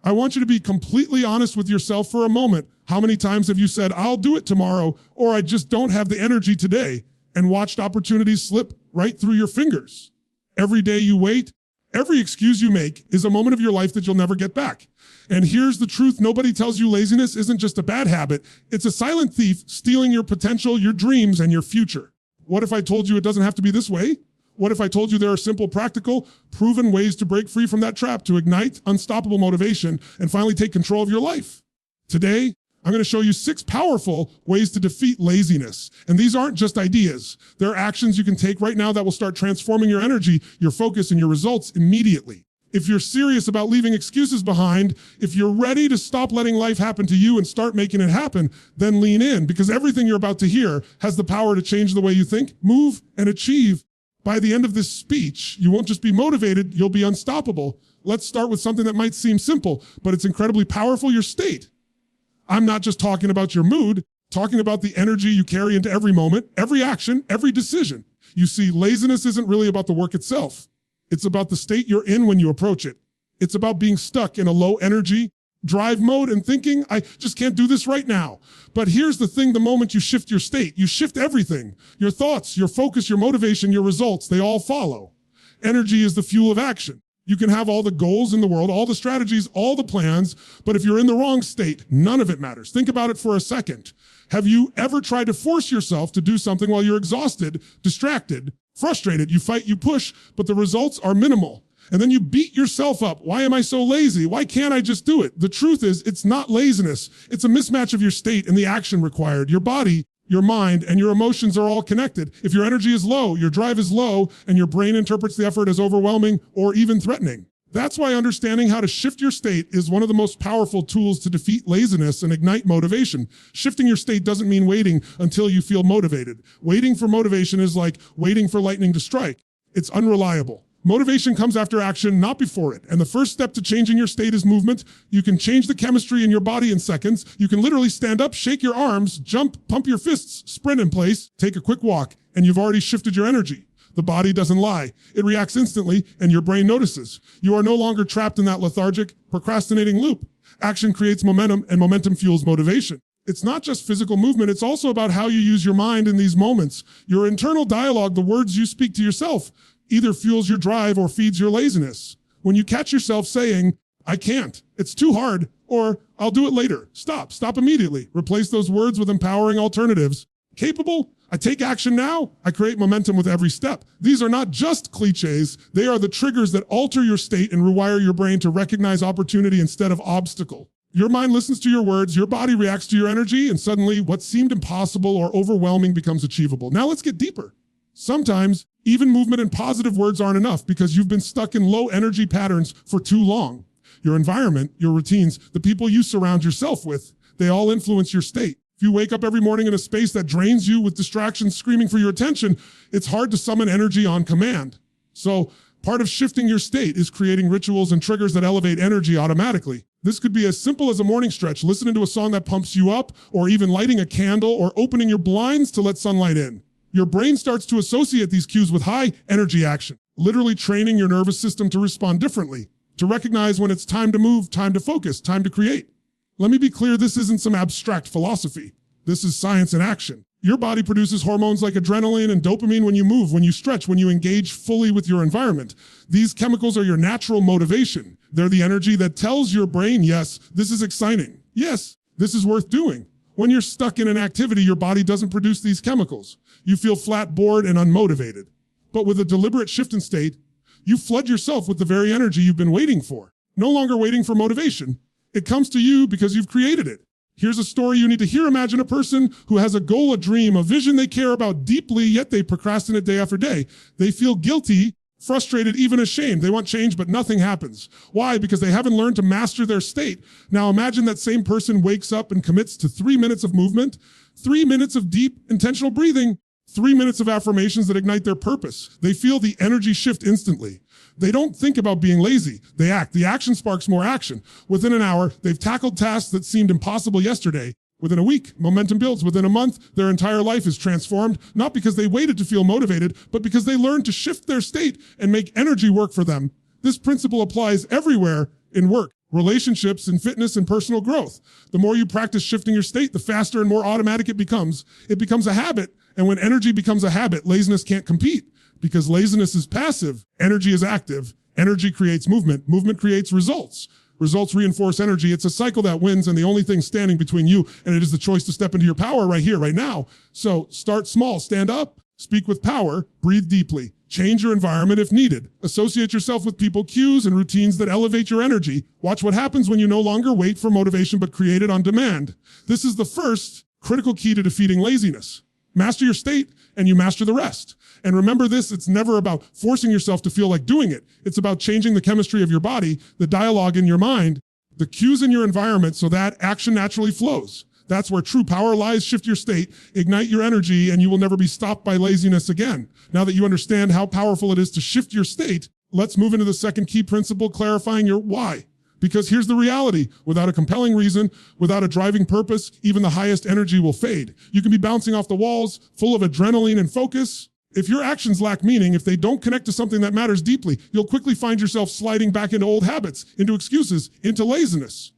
I want you to be completely honest with yourself for a moment. How many times have you said, I'll do it tomorrow, or I just don't have the energy today, and watched opportunities slip right through your fingers? Every day you wait, every excuse you make is a moment of your life that you'll never get back. And here's the truth. Nobody tells you laziness isn't just a bad habit. It's a silent thief stealing your potential, your dreams, and your future. What if I told you it doesn't have to be this way? What if I told you there are simple, practical, proven ways to break free from that trap, to ignite unstoppable motivation, and finally take control of your life? Today, I'm going to show you 6 powerful ways to defeat laziness. And these aren't just ideas. They're actions you can take right now that will start transforming your energy, your focus, and your results immediately. If you're serious about leaving excuses behind, if you're ready to stop letting life happen to you and start making it happen, then lean in, because everything you're about to hear has the power to change the way you think, move, and achieve. By the end of this speech, you won't just be motivated, you'll be unstoppable. Let's start with something that might seem simple, but it's incredibly powerful: your state. I'm not just talking about your mood, talking about the energy you carry into every moment, every action, every decision. You see, laziness isn't really about the work itself. It's about the state you're in when you approach it. It's about being stuck in a low energy drive mode and thinking, I just can't do this right now. But here's the thing: the moment you shift your state, you shift everything. Your thoughts, your focus, your motivation, your results, they all follow. Energy is the fuel of action. You can have all the goals in the world, all the strategies, all the plans, but if you're in the wrong state, none of it matters. Think about it for a second. Have you ever tried to force yourself to do something while you're exhausted, distracted, frustrated? You fight, you push, but the results are minimal. And then you beat yourself up. Why am I so lazy? Why can't I just do it? The truth is, it's not laziness. It's a mismatch of your state and the action required. Your body, your mind, and your emotions are all connected. If your energy is low, your drive is low, and your brain interprets the effort as overwhelming or even threatening. That's why understanding how to shift your state is one of the most powerful tools to defeat laziness and ignite motivation. Shifting your state doesn't mean waiting until you feel motivated. Waiting for motivation is like waiting for lightning to strike. It's unreliable. Motivation comes after action, not before it. And the first step to changing your state is movement. You can change the chemistry in your body in seconds. You can literally stand up, shake your arms, jump, pump your fists, sprint in place, take a quick walk, and you've already shifted your energy. The body doesn't lie. It reacts instantly, and your brain notices. You are no longer trapped in that lethargic, procrastinating loop. Action creates momentum, and momentum fuels motivation. It's not just physical movement. It's also about how you use your mind in these moments. Your internal dialogue, the words you speak to yourself, either fuels your drive or feeds your laziness. When you catch yourself saying, I can't, it's too hard, or I'll do it later, stop immediately. Replace those words with empowering alternatives. Capable? I take action now. I create momentum with every step. These are not just cliches. They are the triggers that alter your state and rewire your brain to recognize opportunity instead of obstacle. Your mind listens to your words, your body reacts to your energy, and suddenly what seemed impossible or overwhelming becomes achievable. Now let's get deeper. Sometimes even movement and positive words aren't enough because you've been stuck in low energy patterns for too long. Your environment, your routines, the people you surround yourself with, they all influence your state. If you wake up every morning in a space that drains you with distractions screaming for your attention, it's hard to summon energy on command. So part of shifting your state is creating rituals and triggers that elevate energy automatically. This could be as simple as a morning stretch, listening to a song that pumps you up, or even lighting a candle or opening your blinds to let sunlight in. Your brain starts to associate these cues with high energy action, literally training your nervous system to respond differently, to recognize when it's time to move, time to focus, time to create. Let me be clear, this isn't some abstract philosophy. This is science in action. Your body produces hormones like adrenaline and dopamine when you move, when you stretch, when you engage fully with your environment. These chemicals are your natural motivation. They're the energy that tells your brain, yes, this is exciting. Yes, this is worth doing. When you're stuck in an activity, your body doesn't produce these chemicals. You feel flat, bored, and unmotivated. But with a deliberate shift in state, you flood yourself with the very energy you've been waiting for. No longer waiting for motivation. It comes to you because you've created it. Here's a story you need to hear. Imagine a person who has a goal, a dream, a vision they care about deeply, yet they procrastinate day after day. They feel guilty, frustrated, even ashamed. They want change, but nothing happens. Why? Because they haven't learned to master their state. Now imagine that same person wakes up and commits to 3 minutes of movement, 3 minutes of deep, intentional breathing, 3 minutes of affirmations that ignite their purpose. They feel the energy shift instantly. They don't think about being lazy. They act. The action sparks more action. Within an hour, they've tackled tasks that seemed impossible yesterday. Within a week, momentum builds. Within a month, their entire life is transformed, not because they waited to feel motivated, but because they learned to shift their state and make energy work for them. This principle applies everywhere in work, relationships and fitness and personal growth. The more you practice shifting your state, the faster and more automatic it becomes. It becomes a habit. And when energy becomes a habit, laziness can't compete because laziness is passive. Energy is active. Energy creates movement. Movement creates results. Results reinforce energy. It's a cycle that wins, and the only thing standing between you and it is the choice to step into your power right here, right now. So start small, stand up, speak with power, breathe deeply, change your environment if needed. Associate yourself with people, cues, and routines that elevate your energy. Watch what happens when you no longer wait for motivation but create it on demand. This is the first critical key to defeating laziness. Master your state and you master the rest. And remember this, it's never about forcing yourself to feel like doing it. It's about changing the chemistry of your body, the dialogue in your mind, the cues in your environment so that action naturally flows. That's where true power lies. Shift your state, ignite your energy, and you will never be stopped by laziness again. Now that you understand how powerful it is to shift your state, let's move into the second key principle, clarifying your why. Because here's the reality. Without a compelling reason, without a driving purpose, even the highest energy will fade. You can be bouncing off the walls, full of adrenaline and focus. If your actions lack meaning, if they don't connect to something that matters deeply, you'll quickly find yourself sliding back into old habits, into excuses, into laziness.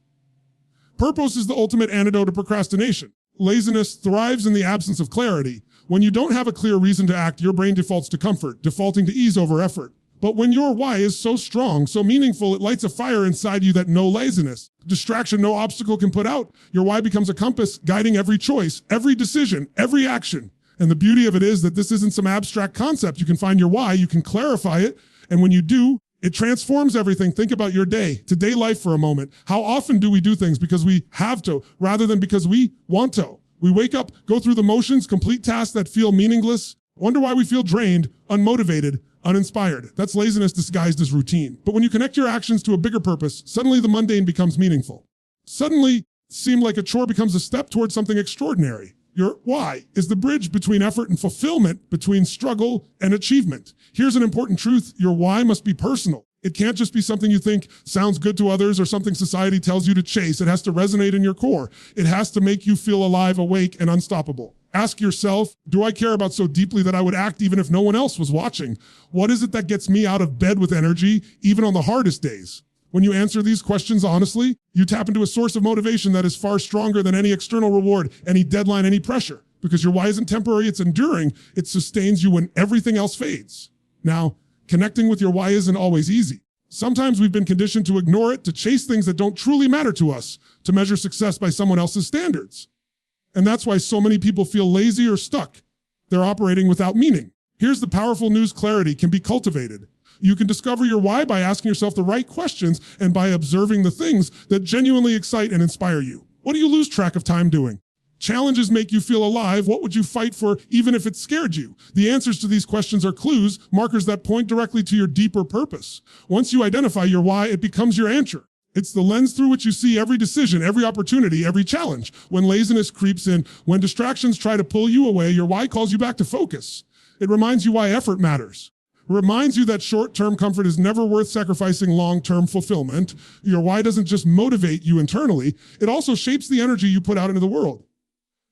Purpose is the ultimate antidote to procrastination. Laziness thrives in the absence of clarity. When you don't have a clear reason to act, your brain defaults to comfort, defaulting to ease over effort. But when your why is so strong, so meaningful, it lights a fire inside you that no laziness, distraction, no obstacle can put out. Your why becomes a compass guiding every choice, every decision, every action. And the beauty of it is that this isn't some abstract concept. You can find your why, you can clarify it, and when you do, it transforms everything. Think about your day, today life for a moment. How often do we do things because we have to, rather than because we want to? We wake up, go through the motions, complete tasks that feel meaningless, wonder why we feel drained, unmotivated, uninspired. That's laziness disguised as routine. But when you connect your actions to a bigger purpose, suddenly the mundane becomes meaningful. Suddenly, seem like a chore becomes a step towards something extraordinary. Your why is the bridge between effort and fulfillment, between struggle and achievement. Here's an important truth. Your why must be personal. It can't just be something you think sounds good to others or something society tells you to chase. It has to resonate in your core. It has to make you feel alive, awake, and unstoppable. Ask yourself, do I care about so deeply that I would act even if no one else was watching? What is it that gets me out of bed with energy, even on the hardest days? When you answer these questions honestly, you tap into a source of motivation that is far stronger than any external reward, any deadline, any pressure. Because your why isn't temporary, it's enduring. It sustains you when everything else fades. Now, connecting with your why isn't always easy. Sometimes we've been conditioned to ignore it, to chase things that don't truly matter to us, to measure success by someone else's standards. And that's why so many people feel lazy or stuck. They're operating without meaning. Here's the powerful news: clarity can be cultivated. You can discover your why by asking yourself the right questions and by observing the things that genuinely excite and inspire you. What do you lose track of time doing? Challenges make you feel alive. What would you fight for even if it scared you? The answers to these questions are clues, markers that point directly to your deeper purpose. Once you identify your why, it becomes your anchor. It's the lens through which you see every decision, every opportunity, every challenge. When laziness creeps in, when distractions try to pull you away, your why calls you back to focus. It reminds you why effort matters. It reminds you that short-term comfort is never worth sacrificing long-term fulfillment. Your why doesn't just motivate you internally, it also shapes the energy you put out into the world.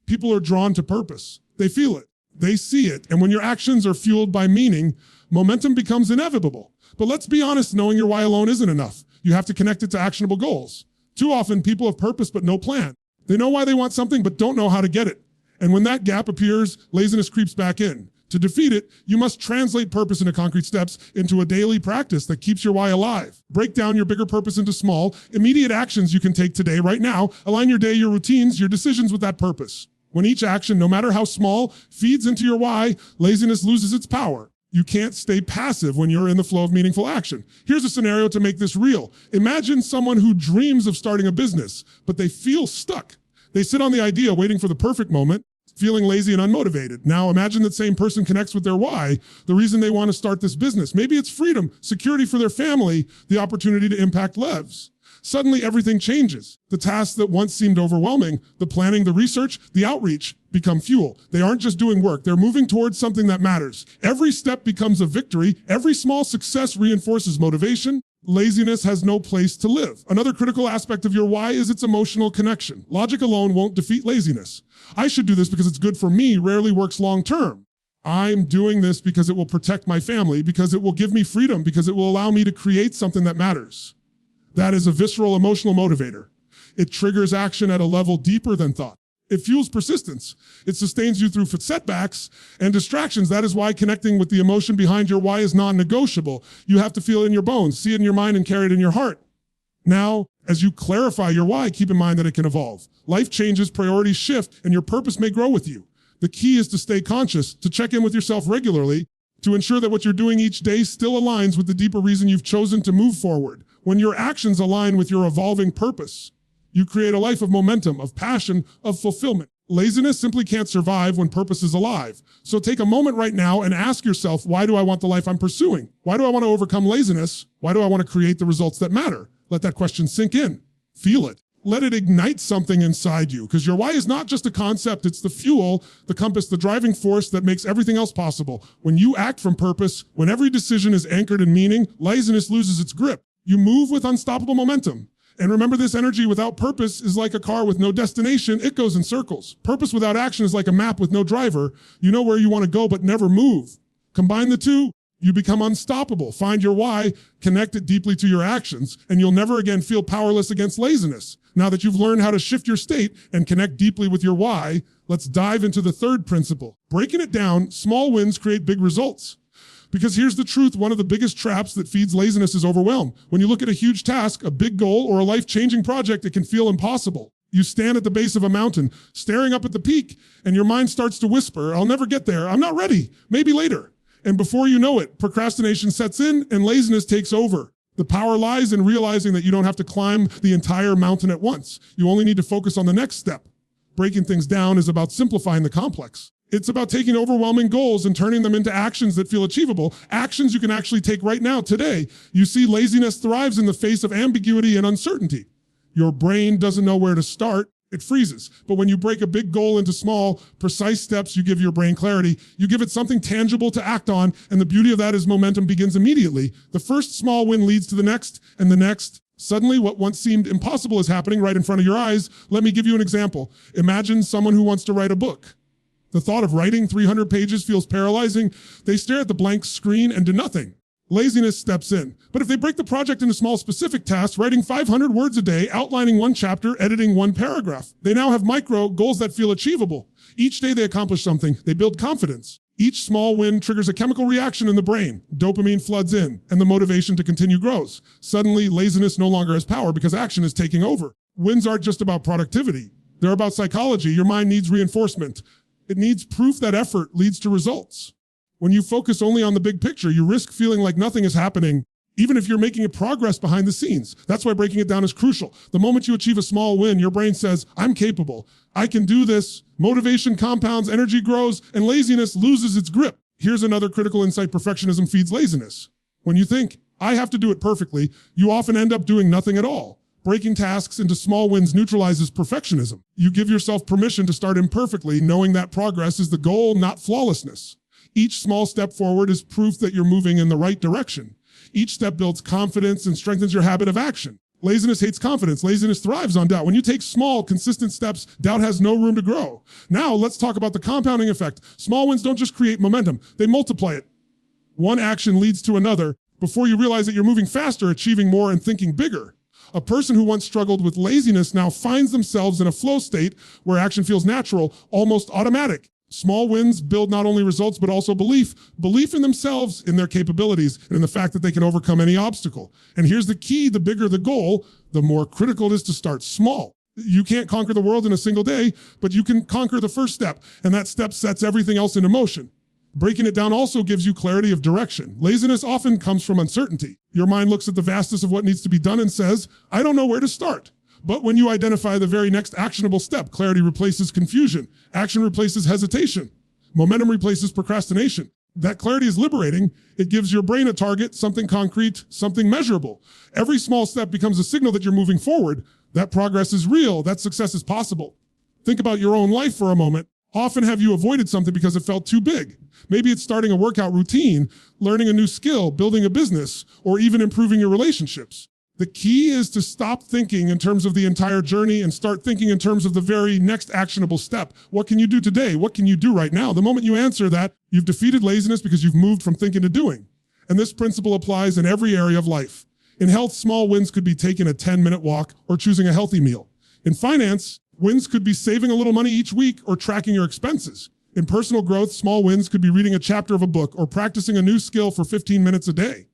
People are drawn to purpose. They feel it. They see it. And when your actions are fueled by meaning, momentum becomes inevitable. But let's be honest, knowing your why alone isn't enough. You have to connect it to actionable goals. Too often, people have purpose but no plan. They know why they want something but don't know how to get it. And when that gap appears, laziness creeps back in. To defeat it, you must translate purpose into concrete steps, into a daily practice that keeps your why alive. Break down your bigger purpose into small, immediate actions you can take today, right now. Align your day, your routines, your decisions with that purpose. When each action, no matter how small, feeds into your why, laziness loses its power. You can't stay passive when you're in the flow of meaningful action. Here's a scenario to make this real. Imagine someone who dreams of starting a business, but they feel stuck. They sit on the idea waiting for the perfect moment, feeling lazy and unmotivated. Now imagine that same person connects with their why, the reason they want to start this business. Maybe it's freedom, security for their family, the opportunity to impact lives. Suddenly everything changes. The tasks that once seemed overwhelming, the planning, the research, the outreach, become fuel. They aren't just doing work, they're moving towards something that matters. Every step becomes a victory. Every small success reinforces motivation. Laziness has no place to live. Another critical aspect of your why is its emotional connection. Logic alone won't defeat laziness. I should do this because it's good for me rarely works long term. I'm doing this because it will protect my family, because it will give me freedom, because it will allow me to create something that matters. That is a visceral emotional motivator. It triggers action at a level deeper than thought. It fuels persistence. It sustains you through setbacks and distractions. That is why connecting with the emotion behind your why is non-negotiable. You have to feel it in your bones, see it in your mind, and carry it in your heart. Now, as you clarify your why, keep in mind that it can evolve. Life changes, priorities shift, and your purpose may grow with you. The key is to stay conscious, to check in with yourself regularly, to ensure that what you're doing each day still aligns with the deeper reason you've chosen to move forward. When your actions align with your evolving purpose, you create a life of momentum, of passion, of fulfillment. Laziness simply can't survive when purpose is alive. So take a moment right now and ask yourself, why do I want the life I'm pursuing? Why do I want to overcome laziness? Why do I want to create the results that matter? Let that question sink in. Feel it. Let it ignite something inside you, because your why is not just a concept, it's the fuel, the compass, the driving force that makes everything else possible. When you act from purpose, when every decision is anchored in meaning, laziness loses its grip. You move with unstoppable momentum. And remember, this energy without purpose is like a car with no destination. It goes in circles. Purpose without action is like a map with no driver. You know where you want to go, but never move. Combine the two, you become unstoppable. Find your why, connect it deeply to your actions, and you'll never again feel powerless against laziness. Now that you've learned how to shift your state and connect deeply with your why, let's dive into the third principle. Breaking it down, small wins create big results. Because here's the truth, one of the biggest traps that feeds laziness is overwhelm. When you look at a huge task, a big goal, or a life-changing project, it can feel impossible. You stand at the base of a mountain, staring up at the peak, and your mind starts to whisper, I'll never get there, I'm not ready, maybe later. And before you know it, procrastination sets in and laziness takes over. The power lies in realizing that you don't have to climb the entire mountain at once. You only need to focus on the next step. Breaking things down is about simplifying the complex. It's about taking overwhelming goals and turning them into actions that feel achievable, actions you can actually take right now, today. You see, laziness thrives in the face of ambiguity and uncertainty. Your brain doesn't know where to start, it freezes. But when you break a big goal into small, precise steps, you give your brain clarity, you give it something tangible to act on, and the beauty of that is momentum begins immediately. The first small win leads to the next, and the next. Suddenly, what once seemed impossible is happening right in front of your eyes. Let me give you an example. Imagine someone who wants to write a book. The thought of writing 300 pages feels paralyzing. They stare at the blank screen and do nothing. Laziness steps in. But if they break the project into small specific tasks, writing 500 words a day, outlining one chapter, editing one paragraph, they now have micro goals that feel achievable. Each day they accomplish something. They build confidence. Each small win triggers a chemical reaction in the brain. Dopamine floods in, and the motivation to continue grows. Suddenly, laziness no longer has power because action is taking over. Wins aren't just about productivity. They're about psychology. Your mind needs reinforcement. It needs proof that effort leads to results. When you focus only on the big picture, you risk feeling like nothing is happening, even if you're making a progress behind the scenes. That's why breaking it down is crucial. The moment you achieve a small win, your brain says, I'm capable. I can do this. Motivation compounds, energy grows, and laziness loses its grip. Here's another critical insight: perfectionism feeds laziness. When you think, I have to do it perfectly, you often end up doing nothing at all. Breaking tasks into small wins neutralizes perfectionism. You give yourself permission to start imperfectly, knowing that progress is the goal, not flawlessness. Each small step forward is proof that you're moving in the right direction. Each step builds confidence and strengthens your habit of action. Laziness hates confidence. Laziness thrives on doubt. When you take small, consistent steps, doubt has no room to grow. Now, let's talk about the compounding effect. Small wins don't just create momentum, they multiply it. One action leads to another. Before you realize that you're moving faster, achieving more, and thinking bigger. A person who once struggled with laziness now finds themselves in a flow state where action feels natural, almost automatic. Small wins build not only results, but also belief in themselves, in their capabilities, and in the fact that they can overcome any obstacle. And here's the key: the bigger the goal, the more critical it is to start small. You can't conquer the world in a single day, but you can conquer the first step, and that step sets everything else into motion. Breaking it down also gives you clarity of direction. Laziness often comes from uncertainty. Your mind looks at the vastness of what needs to be done and says, I don't know where to start. But when you identify the very next actionable step, clarity replaces confusion. Action replaces hesitation. Momentum replaces procrastination. That clarity is liberating. It gives your brain a target, something concrete, something measurable. Every small step becomes a signal that you're moving forward. That progress is real. That success is possible. Think about your own life for a moment. Often have you avoided something because it felt too big? Maybe it's starting a workout routine, learning a new skill, building a business, or even improving your relationships. The key is to stop thinking in terms of the entire journey and start thinking in terms of the very next actionable step. What can you do today? What can you do right now? The moment you answer that, you've defeated laziness because you've moved from thinking to doing. And this principle applies in every area of life. In health, small wins could be taking a 10-minute walk or choosing a healthy meal. In finance, wins could be saving a little money each week or tracking your expenses. In personal growth, small wins could be reading a chapter of a book or practicing a new skill for 15 minutes a day.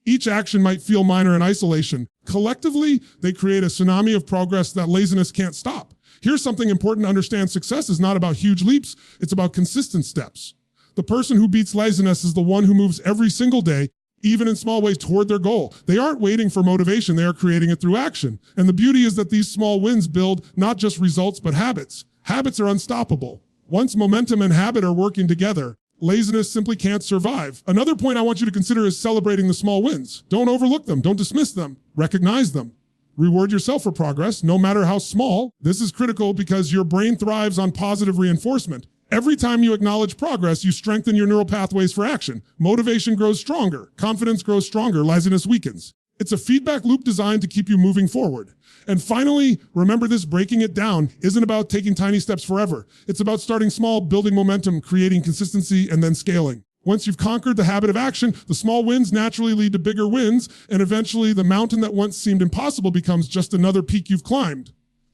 Each action might feel minor in isolation. Collectively, they create a tsunami of progress that laziness can't stop. Here's something important to understand. Success is not about huge leaps. It's about consistent steps. The person who beats laziness is the one who moves every single day, even in small ways, toward their goal. They aren't waiting for motivation. They are creating it through action. And the beauty is that these small wins build not just results, but habits. Habits are unstoppable. Once momentum and habit are working together, laziness simply can't survive. Another point I want you to consider is celebrating the small wins. Don't overlook them. Don't dismiss them. Recognize them. Reward yourself for progress, no matter how small. This is critical because your brain thrives on positive reinforcement. Every time you acknowledge progress, you strengthen your neural pathways for action. Motivation grows stronger. Confidence grows stronger. Laziness weakens. It's a feedback loop designed to keep you moving forward. And finally, remember this: breaking it down isn't about taking tiny steps forever. It's about starting small, building momentum, creating consistency, and then scaling. Once you've conquered the habit of action, the small wins naturally lead to bigger wins, and eventually the mountain that once seemed impossible becomes just another peak you've climbed.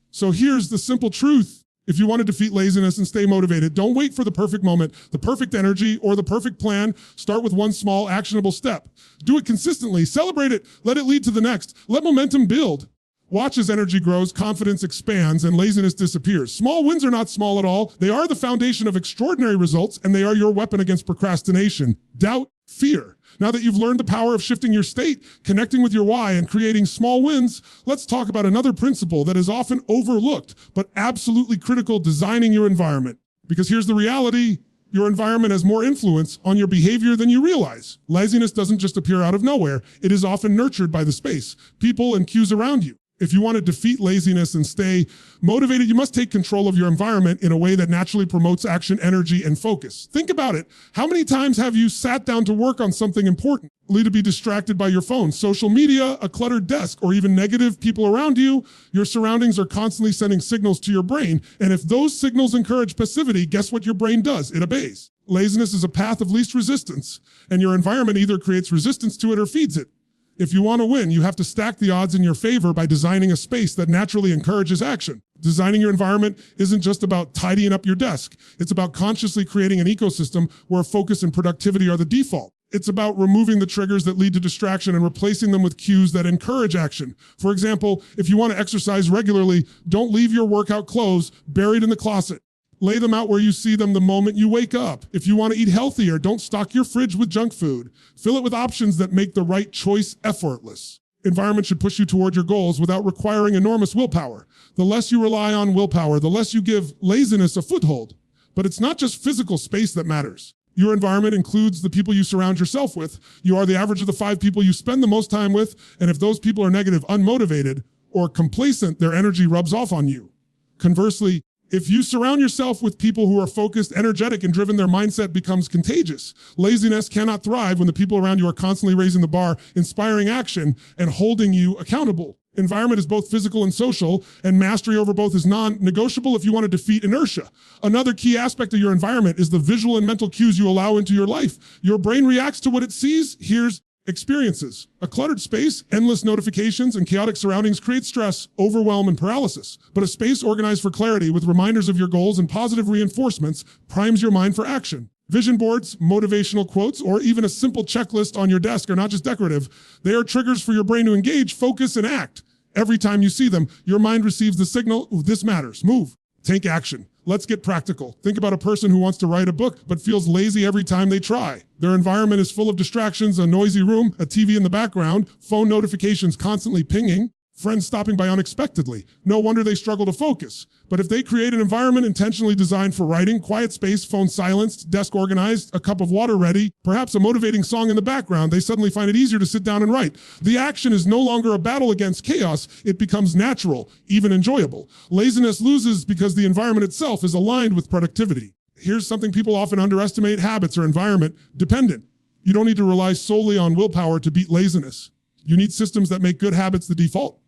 So here's the simple truth. If you want to defeat laziness and stay motivated, don't wait for the perfect moment, the perfect energy, or the perfect plan. Start with one small, actionable step. Do it consistently. Celebrate it. Let it lead to the next. Let momentum build. Watch as energy grows, confidence expands, and laziness disappears. Small wins are not small at all. They are the foundation of extraordinary results, and they are your weapon against procrastination, doubt, fear. Now that you've learned the power of shifting your state, connecting with your why, and creating small wins, let's talk about another principle that is often overlooked, but absolutely critical: designing your environment. Because here's the reality: your environment has more influence on your behavior than you realize. Laziness doesn't just appear out of nowhere. It is often nurtured by the space, people, and cues around you. If you want to defeat laziness and stay motivated, you must take control of your environment in a way that naturally promotes action, energy, and focus. Think about it. How many times have you sat down to work on something important, only to be distracted by your phone, social media, a cluttered desk, or even negative people around you? Your surroundings are constantly sending signals to your brain, and if those signals encourage passivity, guess what your brain does? It obeys. Laziness is a path of least resistance, and your environment either creates resistance to it or feeds it. If you want to win, you have to stack the odds in your favor by designing a space that naturally encourages action. Designing your environment isn't just about tidying up your desk. It's about consciously creating an ecosystem where focus and productivity are the default. It's about removing the triggers that lead to distraction and replacing them with cues that encourage action. For example, if you want to exercise regularly, don't leave your workout clothes buried in the closet. Lay them out where you see them the moment you wake up. If you want to eat healthier, don't stock your fridge with junk food. Fill it with options that make the right choice effortless. Environment should push you toward your goals without requiring enormous willpower. The less you rely on willpower, the less you give laziness a foothold. But it's not just physical space that matters. Your environment includes the people you surround yourself with. You are the average of the 5 people you spend the most time with, and if those people are negative, unmotivated, or complacent, their energy rubs off on you. Conversely, if you surround yourself with people who are focused, energetic, and driven, their mindset becomes contagious. Laziness cannot thrive when the people around you are constantly raising the bar, inspiring action, and holding you accountable. Environment is both physical and social, and mastery over both is non-negotiable if you want to defeat inertia. Another key aspect of your environment is the visual and mental cues you allow into your life. Your brain reacts to what it sees, hears, experiences. A cluttered space, endless notifications, and chaotic surroundings create stress, overwhelm, and paralysis. But a space organized for clarity with reminders of your goals and positive reinforcements primes your mind for action. Vision boards, motivational quotes, or even a simple checklist on your desk are not just decorative. They are triggers for your brain to engage, focus, and act. Every time you see them, your mind receives the signal: this matters. Move. Take action. Let's get practical. Think about a person who wants to write a book but feels lazy every time they try. Their environment is full of distractions: a noisy room, a TV in the background, phone notifications constantly pinging, friends stopping by unexpectedly. No wonder they struggle to focus. But if they create an environment intentionally designed for writing, quiet space, phone silenced, desk organized, a cup of water ready, perhaps a motivating song in the background, they suddenly find it easier to sit down and write. The action is no longer a battle against chaos. It becomes natural, even enjoyable. Laziness loses because the environment itself is aligned with productivity. Here's something people often underestimate: habits are environment dependent. You don't need to rely solely on willpower to beat laziness. You need systems that make good habits the default.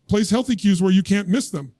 Place healthy cues where you can't miss them.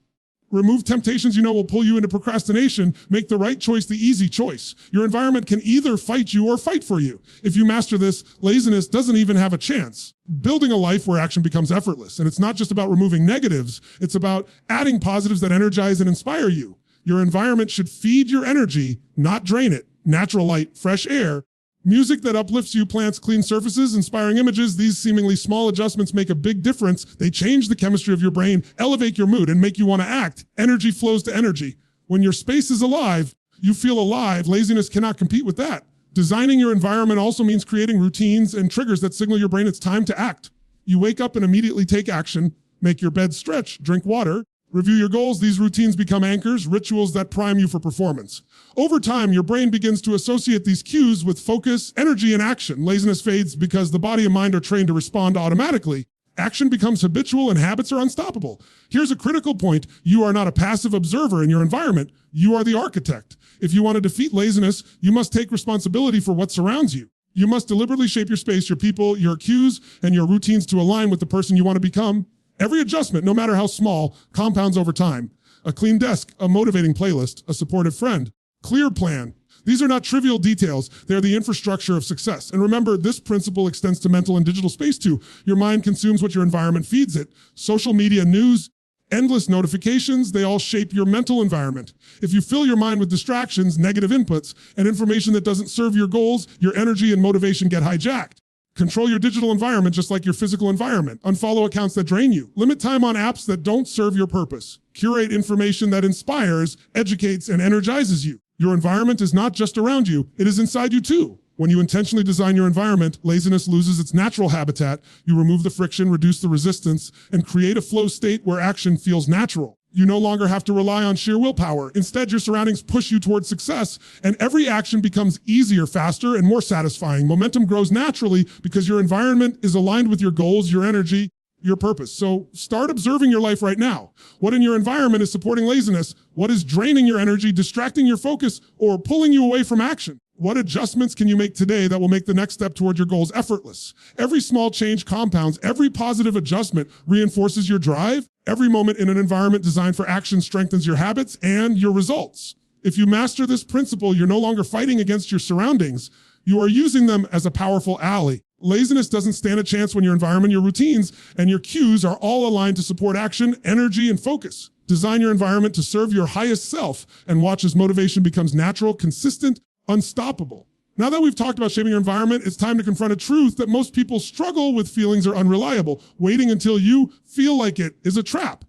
Remove temptations you know will pull you into procrastination. Make the right choice the easy choice. Your environment can either fight you or fight for you. If you master this, laziness doesn't even have a chance. Building a life where action becomes effortless. And it's not just about removing negatives. It's about adding positives that energize and inspire you. Your environment should feed your energy, not drain it. Natural light, fresh air, music that uplifts you, plants, clean surfaces, inspiring images. These seemingly small adjustments make a big difference. They change the chemistry of your brain, elevate your mood, and make you want to act. Energy flows to energy. When your space is alive, you feel alive. Laziness cannot compete with that. Designing your environment also means creating routines and triggers that signal your brain it's time to act. You wake up and immediately take action, make your bed stretch, drink water, review your goals. These routines become anchors, rituals that prime you for performance. Over time, your brain begins to associate these cues with focus, energy, and action. Laziness fades because the body and mind are trained to respond automatically. Action becomes habitual and habits are unstoppable. Here's a critical point. You are not a passive observer in your environment. You are the architect. If you want to defeat laziness, you must take responsibility for what surrounds you. You must deliberately shape your space, your people, your cues, and your routines to align with the person you want to become. Every adjustment, no matter how small, compounds over time. A clean desk, a motivating playlist, a supportive friend, clear plan. These are not trivial details. They're the infrastructure of success. And remember, this principle extends to mental and digital space too. Your mind consumes what your environment feeds it. Social media, news, endless notifications, they all shape your mental environment. If you fill your mind with distractions, negative inputs, and information that doesn't serve your goals, your energy and motivation get hijacked. Control your digital environment just like your physical environment. Unfollow accounts that drain you. Limit time on apps that don't serve your purpose. Curate information that inspires, educates, and energizes you. Your environment is not just around you, it is inside you too. When you intentionally design your environment, laziness loses its natural habitat. You remove the friction, reduce the resistance, and create a flow state where action feels natural. You no longer have to rely on sheer willpower. Instead, your surroundings push you towards success, and every action becomes easier, faster, and more satisfying. Momentum grows naturally because your environment is aligned with your goals, your energy, your purpose. So start observing your life right now. What in your environment is supporting laziness? What is draining your energy, distracting your focus, or pulling you away from action? What adjustments can you make today that will make the next step toward your goals effortless? Every small change compounds. Every positive adjustment reinforces your drive. Every moment in an environment designed for action strengthens your habits and your results. If you master this principle, you're no longer fighting against your surroundings. You are using them as a powerful ally. Laziness doesn't stand a chance when your environment, your routines, and your cues are all aligned to support action, energy, and focus. Design your environment to serve your highest self and watch as motivation becomes natural, consistent, unstoppable. Now that we've talked about shaping your environment, it's time to confront a truth that most people struggle with. Feelings are unreliable. Waiting until you feel like it is a trap.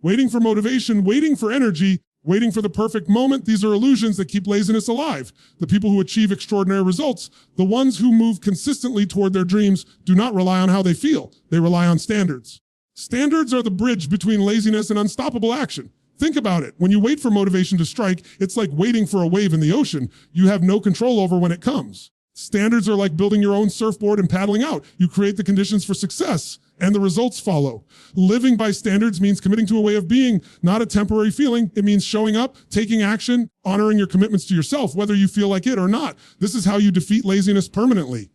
Waiting for motivation, waiting for energy, waiting for the perfect moment. These are illusions that keep laziness alive. The people who achieve extraordinary results, the ones who move consistently toward their dreams, do not rely on how they feel. They rely on standards. Standards are the bridge between laziness and unstoppable action. Think about it. When you wait for motivation to strike, it's like waiting for a wave in the ocean. You have no control over when it comes. Standards are like building your own surfboard and paddling out. You create the conditions for success, and the results follow. Living by standards means committing to a way of being, not a temporary feeling. It means showing up, taking action, honoring your commitments to yourself, whether you feel like it or not. This is how you defeat laziness permanently.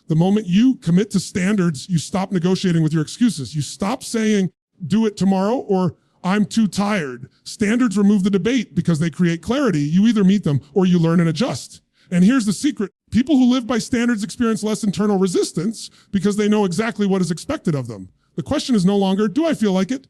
The moment you commit to standards, you stop negotiating with your excuses. You stop saying, do it tomorrow, or I'm too tired. Standards remove the debate because they create clarity. You either meet them or you learn and adjust. And here's the secret. People who live by standards experience less internal resistance because they know exactly what is expected of them. The question is no longer, do I feel like it?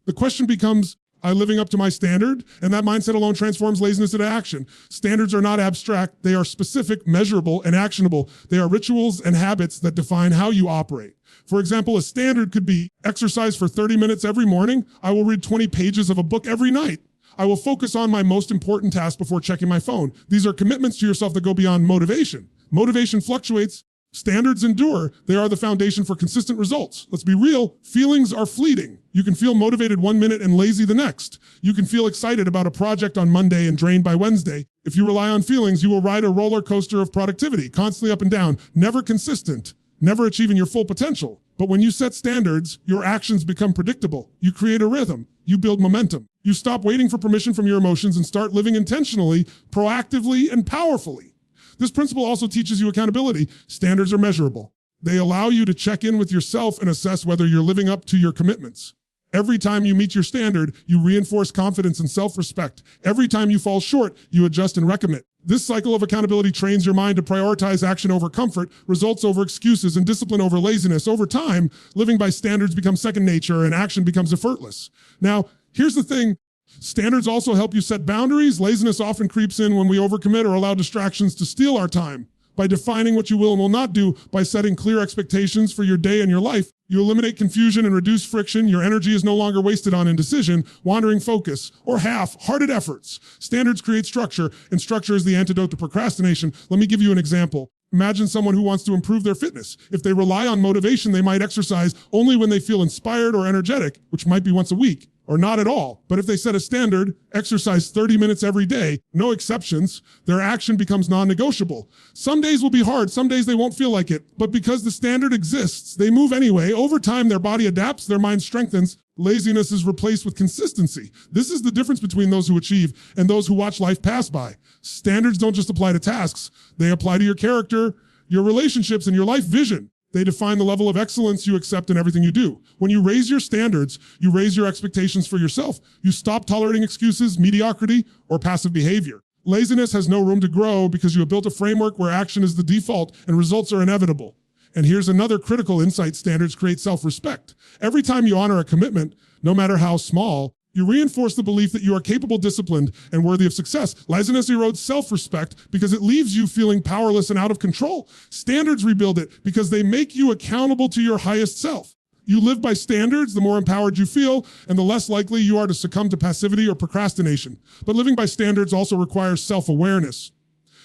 The question becomes, am I living up to my standard? And that mindset alone transforms laziness into action. Standards are not abstract. They are specific, measurable, and actionable. They are rituals and habits that define how you operate. For example, a standard could be exercise for 30 minutes every morning. I will read 20 pages of a book every night. I will focus on my most important task before checking my phone. These are commitments to yourself that go beyond motivation. Motivation fluctuates. Standards endure. They are the foundation for consistent results. Let's be real. Feelings are fleeting. You can feel motivated one minute and lazy the next. You can feel excited about a project on Monday and drained by Wednesday. If you rely on feelings, you will ride a roller coaster of productivity, constantly up and down, never consistent, never achieving your full potential. But when you set standards, your actions become predictable. You create a rhythm. You build momentum. You stop waiting for permission from your emotions and start living intentionally, proactively, and powerfully. This principle also teaches you accountability. Standards are measurable. They allow you to check in with yourself and assess whether you're living up to your commitments. Every time you meet your standard, you reinforce confidence and self-respect. Every time you fall short, you adjust and recommit. This cycle of accountability trains your mind to prioritize action over comfort, results over excuses, and discipline over laziness. Over time, living by standards becomes second nature and action becomes effortless. Now, here's the thing. Standards also help you set boundaries. Laziness often creeps in when we overcommit or allow distractions to steal our time. By defining what you will and will not do, by setting clear expectations for your day and your life, you eliminate confusion and reduce friction. Your energy is no longer wasted on indecision, wandering focus, or half-hearted efforts. Standards create structure, and structure is the antidote to procrastination. Let me give you an example. Imagine someone who wants to improve their fitness. If they rely on motivation, they might exercise only when they feel inspired or energetic, which might be once a week, or not at all. But if they set a standard, exercise 30 minutes every day, no exceptions, their action becomes non-negotiable. Some days will be hard, some days they won't feel like it, but because the standard exists, they move anyway. Over time, their body adapts, their mind strengthens. Laziness is replaced with consistency. This is the difference between those who achieve and those who watch life pass by. Standards don't just apply to tasks, they apply to your character, your relationships, and your life vision. They define the level of excellence you accept in everything you do. When you raise your standards, you raise your expectations for yourself. You stop tolerating excuses, mediocrity, or passive behavior. Laziness has no room to grow because you have built a framework where action is the default and results are inevitable. And here's another critical insight: standards create self-respect. Every time you honor a commitment, no matter how small, you reinforce the belief that you are capable, disciplined, and worthy of success. Laziness erodes self-respect because it leaves you feeling powerless and out of control. Standards rebuild it because they make you accountable to your highest self. You live by standards, the more empowered you feel, and the less likely you are to succumb to passivity or procrastination. But living by standards also requires self-awareness.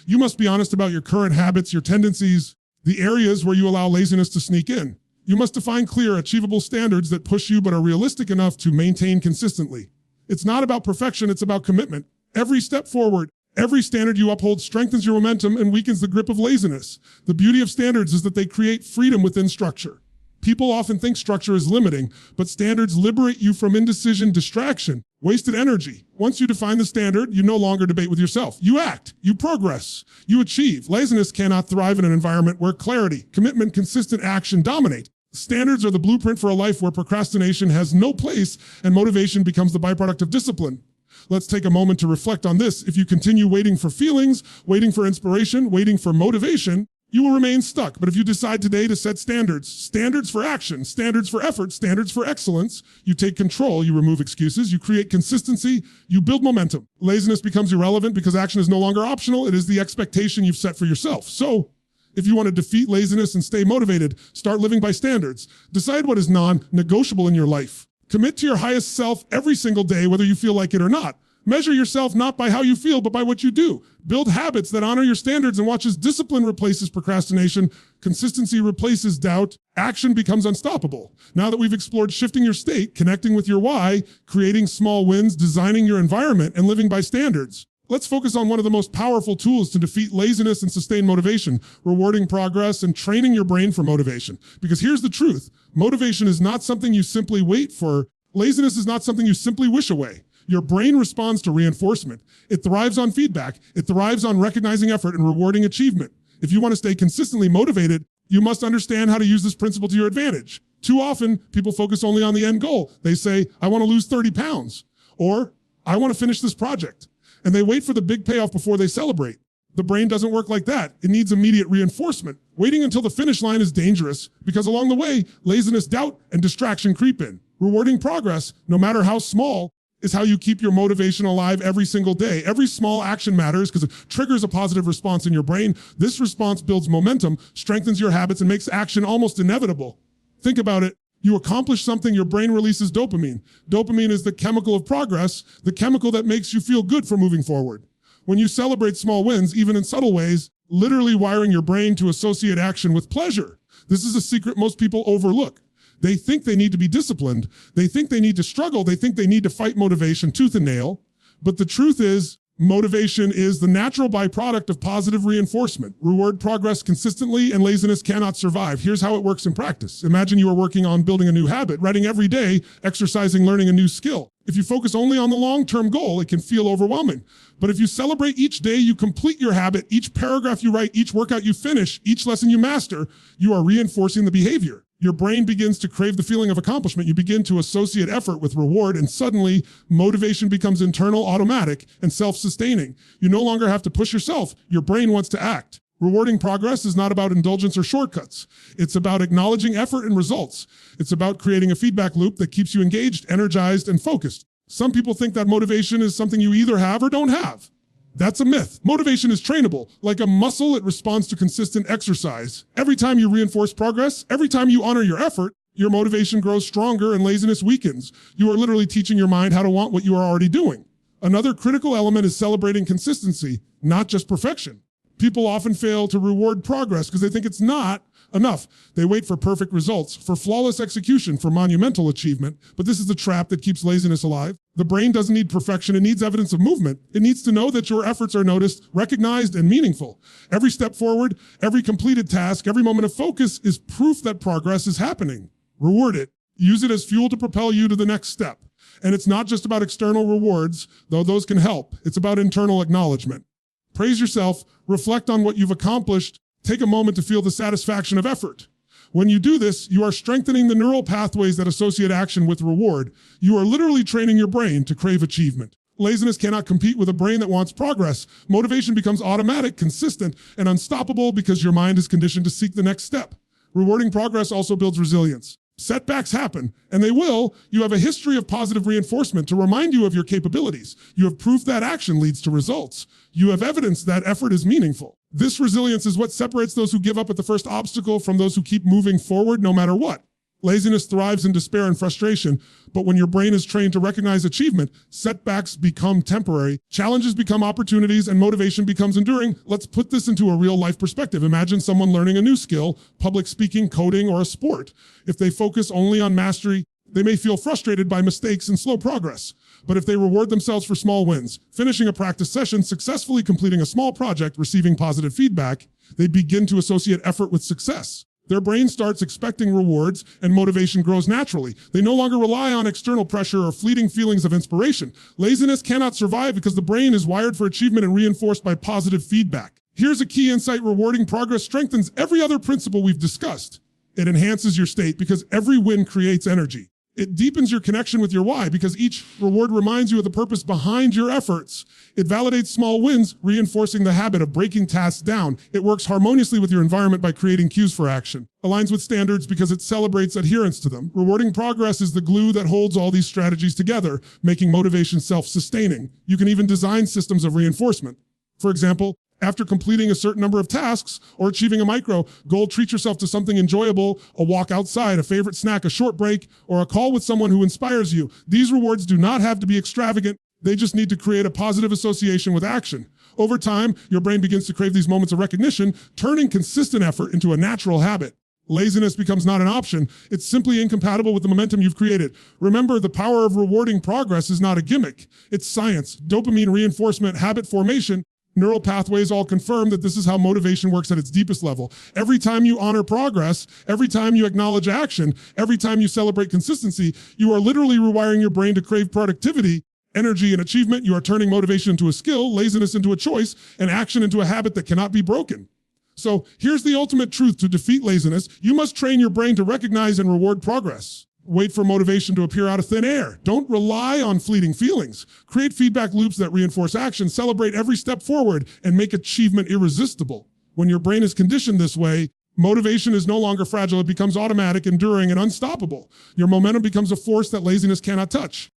You must be honest about your current habits, your tendencies, the areas where you allow laziness to sneak in. You must define clear, achievable standards that push you but are realistic enough to maintain consistently. It's not about perfection, it's about commitment. Every step forward, every standard you uphold strengthens your momentum and weakens the grip of laziness. The beauty of standards is that they create freedom within structure. People often think structure is limiting, but standards liberate you from indecision, distraction, wasted energy. Once you define the standard, you no longer debate with yourself. You act, you progress, you achieve. Laziness cannot thrive in an environment where clarity, commitment, consistent action dominate. Standards are the blueprint for a life where procrastination has no place and motivation becomes the byproduct of discipline. Let's take a moment to reflect on this. If you continue waiting for feelings, waiting for inspiration, waiting for motivation, you will remain stuck. But if you decide today to set standards, standards for action, standards for effort, standards for excellence, you take control, you remove excuses, you create consistency, you build momentum. Laziness becomes irrelevant because action is no longer optional. It is the expectation you've set for yourself. So, if you want to defeat laziness and stay motivated, start living by standards. Decide what is non-negotiable in your life. Commit to your highest self every single day, whether you feel like it or not. Measure yourself not by how you feel, but by what you do. Build habits that honor your standards and watch as discipline replaces procrastination, consistency replaces doubt, action becomes unstoppable. Now that we've explored shifting your state, connecting with your why, creating small wins, designing your environment, and living by standards, let's focus on one of the most powerful tools to defeat laziness and sustain motivation: rewarding progress and training your brain for motivation. Because here's the truth: motivation is not something you simply wait for. Laziness is not something you simply wish away. Your brain responds to reinforcement. It thrives on feedback. It thrives on recognizing effort and rewarding achievement. If you want to stay consistently motivated, you must understand how to use this principle to your advantage. Too often, people focus only on the end goal. They say, I want to lose 30 pounds, or I want to finish this project. And they wait for the big payoff before they celebrate. The brain doesn't work like that. It needs immediate reinforcement. Waiting until the finish line is dangerous because along the way, laziness, doubt, and distraction creep in. Rewarding progress, no matter how small, is how you keep your motivation alive every single day. Every small action matters because it triggers a positive response in your brain. This response builds momentum, strengthens your habits, and makes action almost inevitable. Think about it. You accomplish something, your brain releases dopamine. Dopamine is the chemical of progress, the chemical that makes you feel good for moving forward. When you celebrate small wins, even in subtle ways, literally wiring your brain to associate action with pleasure. This is a secret most people overlook. They think they need to be disciplined. They think they need to struggle. They think they need to fight motivation tooth and nail. But the truth is, motivation is the natural byproduct of positive reinforcement. Reward progress consistently and laziness cannot survive. Here's how it works in practice. Imagine you are working on building a new habit, writing every day, exercising, learning a new skill. If you focus only on the long-term goal, it can feel overwhelming. But if you celebrate each day you complete your habit, each paragraph you write, each workout you finish, each lesson you master, you are reinforcing the behavior. Your brain begins to crave the feeling of accomplishment. You begin to associate effort with reward, and suddenly motivation becomes internal, automatic, and self-sustaining. You no longer have to push yourself. Your brain wants to act. Rewarding progress is not about indulgence or shortcuts. It's about acknowledging effort and results. It's about creating a feedback loop that keeps you engaged, energized, and focused. Some people think that motivation is something you either have or don't have. That's a myth. Motivation is trainable. Like a muscle, it responds to consistent exercise. Every time you reinforce progress, every time you honor your effort, your motivation grows stronger and laziness weakens. You are literally teaching your mind how to want what you are already doing. Another critical element is celebrating consistency, not just perfection. People often fail to reward progress because they think it's not enough. They wait for perfect results, for flawless execution, for monumental achievement. But this is the trap that keeps laziness alive. The brain doesn't need perfection. It needs evidence of movement. It needs to know that your efforts are noticed, recognized, and meaningful. Every step forward, every completed task, every moment of focus is proof that progress is happening. Reward it. Use it as fuel to propel you to the next step. And it's not just about external rewards, though those can help. It's about internal acknowledgement. Praise yourself, reflect on what you've accomplished, take a moment to feel the satisfaction of effort. When you do this, you are strengthening the neural pathways that associate action with reward. You are literally training your brain to crave achievement. Laziness cannot compete with a brain that wants progress. Motivation becomes automatic, consistent, and unstoppable because your mind is conditioned to seek the next step. Rewarding progress also builds resilience. Setbacks happen, and they will. You have a history of positive reinforcement to remind you of your capabilities. You have proof that action leads to results. You have evidence that effort is meaningful. This resilience is what separates those who give up at the first obstacle from those who keep moving forward no matter what. Laziness thrives in despair and frustration, but when your brain is trained to recognize achievement, setbacks become temporary, challenges become opportunities, and motivation becomes enduring. Let's put this into a real-life perspective. Imagine someone learning a new skill, public speaking, coding, or a sport. If they focus only on mastery, they may feel frustrated by mistakes and slow progress. But if they reward themselves for small wins, finishing a practice session, successfully completing a small project, receiving positive feedback, they begin to associate effort with success. Their brain starts expecting rewards and motivation grows naturally. They no longer rely on external pressure or fleeting feelings of inspiration. Laziness cannot survive because the brain is wired for achievement and reinforced by positive feedback. Here's a key insight: rewarding progress strengthens every other principle we've discussed. It enhances your state because every win creates energy. It deepens your connection with your why because each reward reminds you of the purpose behind your efforts. It validates small wins, reinforcing the habit of breaking tasks down. It works harmoniously with your environment by creating cues for action. Aligns with standards because it celebrates adherence to them. Rewarding progress is the glue that holds all these strategies together, making motivation self-sustaining. You can even design systems of reinforcement. For example, after completing a certain number of tasks or achieving a micro goal, treat yourself to something enjoyable: a walk outside, a favorite snack, a short break, or a call with someone who inspires you. These rewards do not have to be extravagant. They just need to create a positive association with action. Over time, your brain begins to crave these moments of recognition, turning consistent effort into a natural habit. Laziness becomes not an option. It's simply incompatible with the momentum you've created. Remember, the power of rewarding progress is not a gimmick. It's science, dopamine reinforcement, habit formation. Neural pathways all confirm that this is how motivation works at its deepest level. Every time you honor progress, every time you acknowledge action, every time you celebrate consistency, you are literally rewiring your brain to crave productivity, energy, and achievement. You are turning motivation into a skill, laziness into a choice, and action into a habit that cannot be broken. So here's the ultimate truth: to defeat laziness, you must train your brain to recognize and reward progress. Wait for motivation to appear out of thin air. Don't rely on fleeting feelings. Create feedback loops that reinforce action, celebrate every step forward, and make achievement irresistible. When your brain is conditioned this way, motivation is no longer fragile. It becomes automatic, enduring, and unstoppable. Your momentum becomes a force that laziness cannot touch.